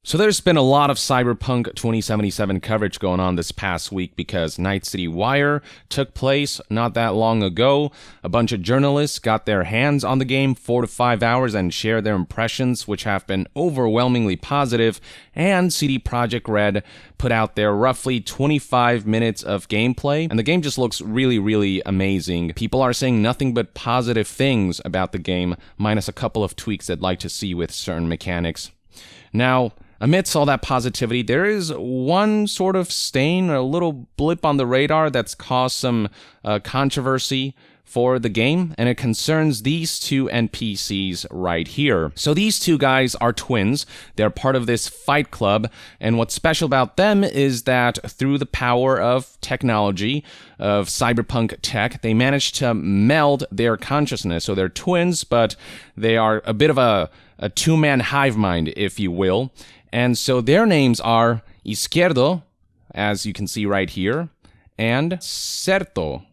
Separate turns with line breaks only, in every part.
So there's been a lot of Cyberpunk 2077 coverage going on this past week because Night City Wire took place not that long ago. A bunch of journalists got their hands on the game 4 to 5 hours and shared their impressions, which have been overwhelmingly positive, and CD Projekt Red put out their roughly 25 minutes of gameplay, and the game just looks really, really amazing. People are saying nothing but positive things about the game, minus a couple of tweaks they'd like to see with certain mechanics. Now, amidst all that positivity, there is one sort of stain, a little blip on the radar that's caused some controversy for the game, and it concerns these two NPCs right here. So these two guys are twins. They're part of this fight club, and what's special about them is that through the power of technology, of cyberpunk tech, they managed to meld their consciousness. So they're twins, but they are a bit of a two-man hive mind, if you will. And so their names are Izquierdo, as you can see right here, and Certo.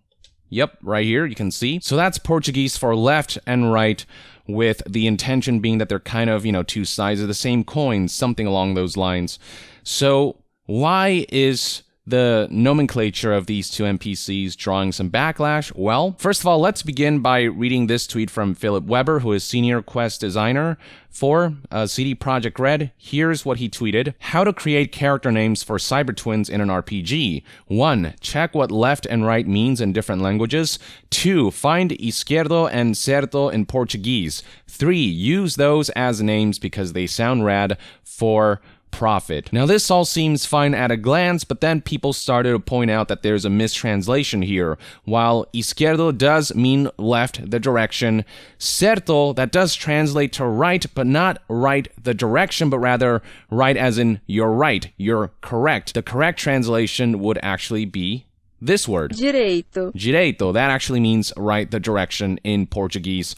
Yep, right here, you can see. So that's Portuguese for left and right, with the intention being that they're kind of, two sides of the same coin, something along those lines. So why is the nomenclature of these two NPCs drawing some backlash? Well, first of all, let's begin by reading this tweet from Philip Weber, who is senior quest designer for CD Projekt Red. Here's what he tweeted. How to create character names for cyber twins in an RPG. 1. Check what left and right means in different languages. 2. Find izquierdo and certo in Portuguese. 3. Use those as names because they sound rad for profit. Now this all seems fine at a glance, but then people started to point out that there's a mistranslation here. While izquierdo does mean left, the direction, certo, that does translate to right, but not right the direction, but rather right as in you're right, you're correct. The correct translation would actually be this word.
Direito.
Direito. That actually means right the direction in Portuguese.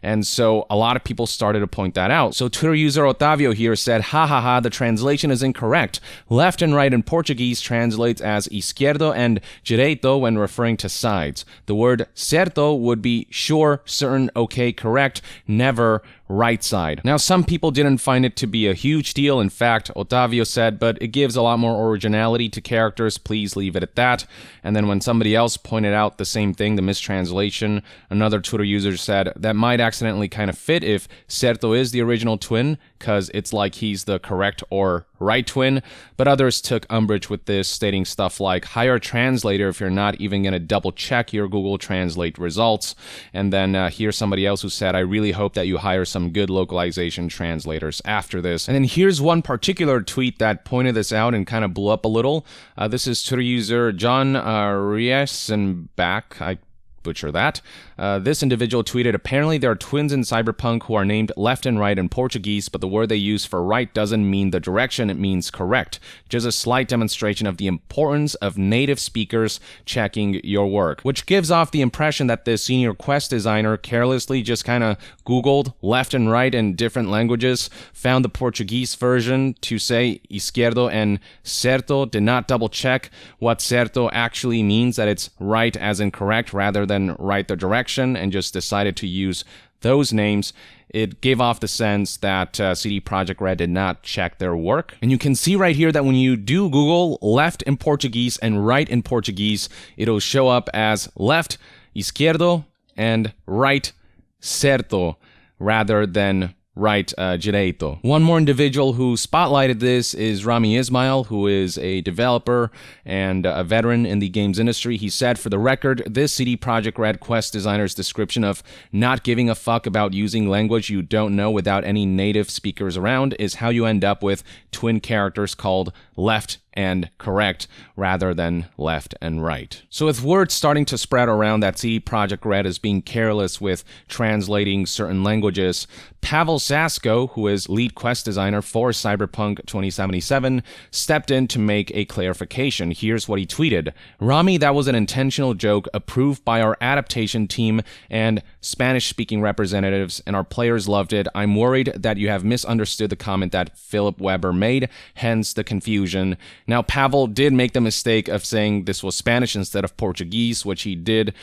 And so a lot of people started to point that out. So Twitter user Otavio here said, ha ha ha, the translation is incorrect. Left and right in Portuguese translates as izquierdo and direito when referring to sides. The word certo would be sure, certain, okay, correct, never right side. Now, some people didn't find it to be a huge deal. In fact, Otavio said, but it gives a lot more originality to characters. Please leave it at that. And then when somebody else pointed out the same thing, the mistranslation, another Twitter user said that might accidentally kind of fit if Certo is the original twin, because it's like he's the correct or right twin, but others took umbrage with this, stating stuff like, hire a translator if you're not even going to double check your Google Translate results. And then here's somebody else who said, I really hope that you hire some good localization translators after this. And then here's one particular tweet that pointed this out and kind of blew up a little. This is Twitter user John Riesenbach. I butcher that. This individual tweeted, apparently there are twins in Cyberpunk who are named left and right in Portuguese, but the word they use for right doesn't mean the direction, it means correct. Just a slight demonstration of the importance of native speakers checking your work, which gives off the impression that this senior quest designer carelessly just kind of Googled left and right in different languages, found the Portuguese version to say izquierdo and certo, did not double check what certo actually means, that it's right as in correct rather than right the direction, and just decided to use those names. It gave off the sense that CD Projekt Red did not check their work. And you can see right here that when you do Google left in Portuguese and right in Portuguese, it'll show up as left, izquierdo, and right, certo, rather than right, direito. One more individual who spotlighted this is Rami Ismail, who is a developer and a veteran in the games industry. He said, for the record, this CD Projekt Red quest designer's description of not giving a fuck about using language you don't know without any native speakers around is how you end up with twin characters called left and correct rather than left and right. So with words starting to spread around that CD Projekt Red is being careless with translating certain languages, Pavel Sasko, who is lead quest designer for Cyberpunk 2077, stepped in to make a clarification. Here's what he tweeted. Rami, that was an intentional joke approved by our adaptation team and Spanish-speaking representatives, and our players loved it. I'm worried that you have misunderstood the comment that Philip Weber made, hence the confusion. Now, Pavel did make the mistake of saying this was Spanish instead of Portuguese, which he did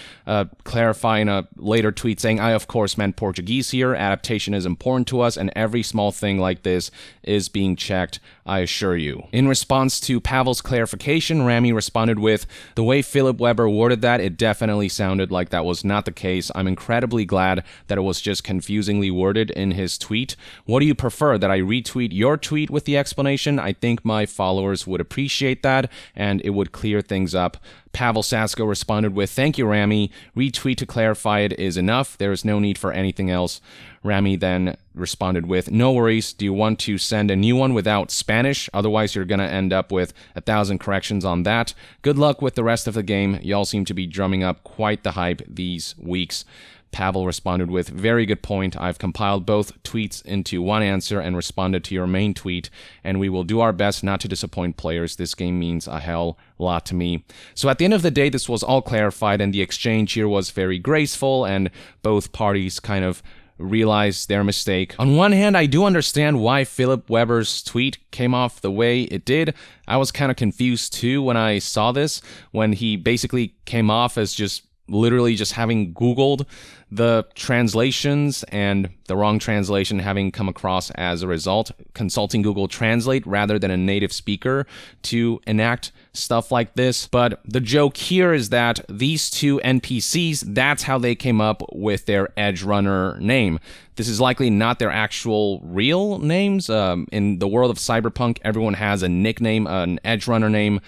clarify in a later tweet saying, I of course meant Portuguese here. Adaptation is important to us, and every small thing like this is being checked, I assure you. In response to Pavel's clarification, Rami responded with, the way Philip Weber worded that, it definitely sounded like that was not the case. I'm incredibly glad that it was just confusingly worded in his tweet. What do you prefer, that I retweet your tweet with the explanation? I think my followers would appreciate that, and it would clear things up. Pavel Sasko responded with, thank you, Rami. Retweet to clarify it is enough. There is no need for anything else. Rami then responded with, no worries. Do you want to send a new one without Spanish? Otherwise, you're going to end up with 1,000 corrections on that. Good luck with the rest of the game. Y'all seem to be drumming up quite the hype these weeks. Pavel responded with, very good point. I've compiled both tweets into one answer and responded to your main tweet, and we will do our best not to disappoint players. This game means a hell lot to me. So at the end of the day, this was all clarified, and the exchange here was very graceful, and both parties kind of realized their mistake. On one hand, I do understand why Philip Weber's tweet came off the way it did. I was kind of confused too when I saw this, when he basically came off as just literally just having Googled the translations and the wrong translation having come across as a result, consulting Google Translate rather than a native speaker to enact stuff like this. But the joke here is that these two NPCs, that's how they came up with their Edge Runner name. This is likely not their actual real names. In the world of Cyberpunk, everyone has a nickname, an Edge Runner name,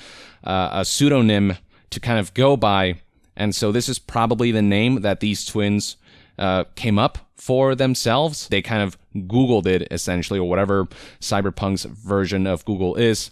a pseudonym to kind of go by. And so this is probably the name that these twins came up for themselves. They kind of Googled it, essentially, or whatever Cyberpunk's version of Google is.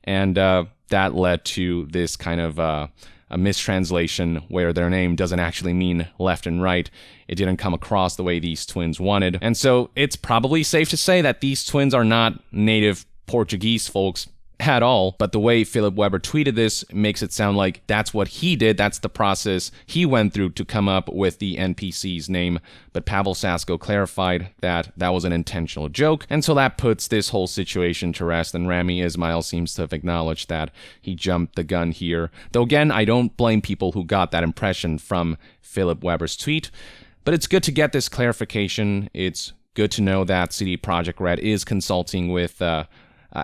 And that led to this kind of a mistranslation where their name doesn't actually mean left and right. It didn't come across the way these twins wanted. And so it's probably safe to say that these twins are not native Portuguese folks at all, but the way Philip Weber tweeted this makes it sound like that's what he did, that's the process he went through to come up with the NPC's name. But Pavel Sasko clarified that that was an intentional joke, and so that puts this whole situation to rest, and Rami Ismail seems to have acknowledged that he jumped the gun here. Though again, I don't blame people who got that impression from Philip Weber's tweet, but it's good to get this clarification. It's good to know that CD Projekt Red is consulting with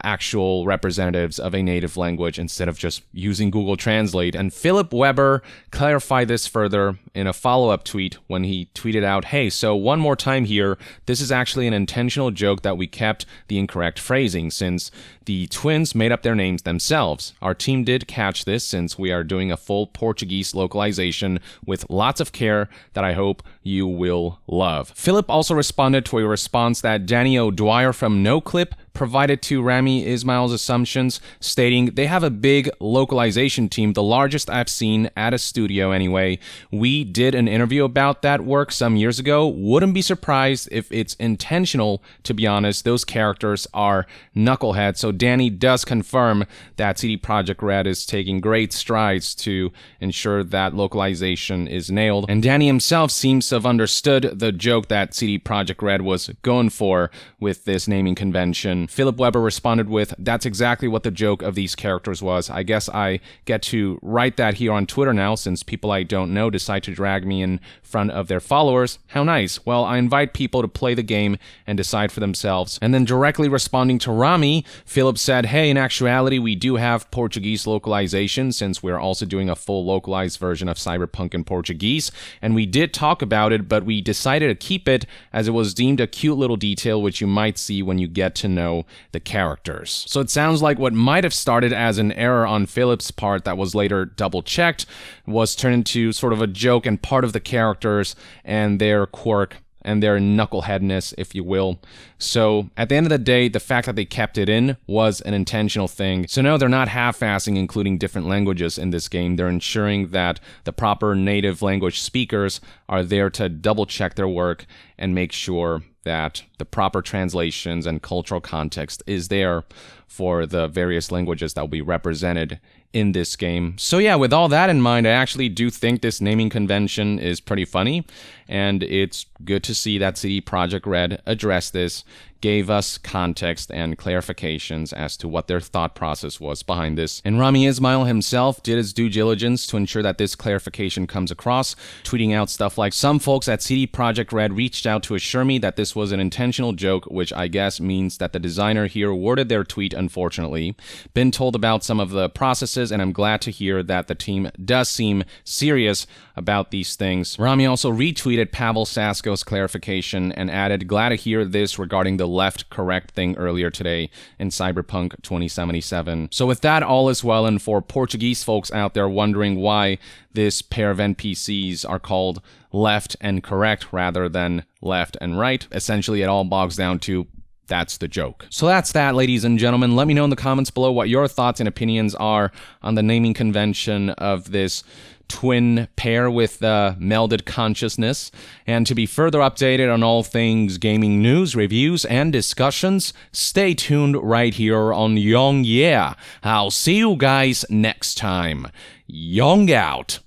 actual representatives of a native language instead of just using Google Translate. And Philip Weber clarified this further in a follow-up tweet when he tweeted out, hey, so one more time here, this is actually an intentional joke that we kept the incorrect phrasing since the twins made up their names themselves. Our team did catch this since we are doing a full Portuguese localization with lots of care that I hope you will love. Philip also responded to a response that Danny O'Dwyer from NoClip provided to Rami Ismail's assumptions, stating they have a big localization team, the largest I've seen at a studio anyway. We did an interview about that work some years ago. Wouldn't be surprised if it's intentional, to be honest. Those characters are knuckleheads. So Danny does confirm that CD Projekt Red is taking great strides to ensure that localization is nailed. And Danny himself seems to have understood the joke that CD Projekt Red was going for with this naming convention. Philip Weber responded with, that's exactly what the joke of these characters was. I guess I get to write that here on Twitter now since people I don't know decide to drag me in front of their followers. How nice. Well, I invite people to play the game and decide for themselves. And then directly responding to Rami, Philip said, hey, in actuality, we do have Portuguese localization since we're also doing a full localized version of Cyberpunk in Portuguese. And we did talk about it, but we decided to keep it as it was deemed a cute little detail which you might see when you get to know the characters. So it sounds like what might have started as an error on Philip's part that was later double-checked was turned into sort of a joke and part of the characters and their quirk and their knuckleheadness, if you will. So at the end of the day, the fact that they kept it in was an intentional thing. So no, they're not half-assing including different languages in this game. They're ensuring that the proper native language speakers are there to double-check their work and make sure that the proper translations and cultural context is there for the various languages that will be represented in this game. So yeah, with all that in mind, I actually do think this naming convention is pretty funny, and it's good to see that CD Projekt Red addressed this, gave us context and clarifications as to what their thought process was behind this. And Rami Ismail himself did his due diligence to ensure that this clarification comes across, tweeting out stuff like, "Some folks at CD Projekt Red reached out to assure me that this was an intentional joke, which I guess means that the designer here worded their tweet unfortunately. Been told about some of the processes, and I'm glad to hear that the team does seem serious about these things." Rami also retweeted Pavel Sasko's clarification and added, "Glad to hear this regarding the left correct thing earlier today in Cyberpunk 2077. So with that, all is well, and for Portuguese folks out there wondering why this pair of NPCs are called left and correct rather than left and right, essentially it all bogs down to that's the joke. So that's that, ladies and gentlemen. Let me know in the comments below what your thoughts and opinions are on the naming convention of this twin pair with melded consciousness. And to be further updated on all things gaming news, reviews, and discussions, stay tuned right here on Young Yeah. I'll see you guys next time. Young out.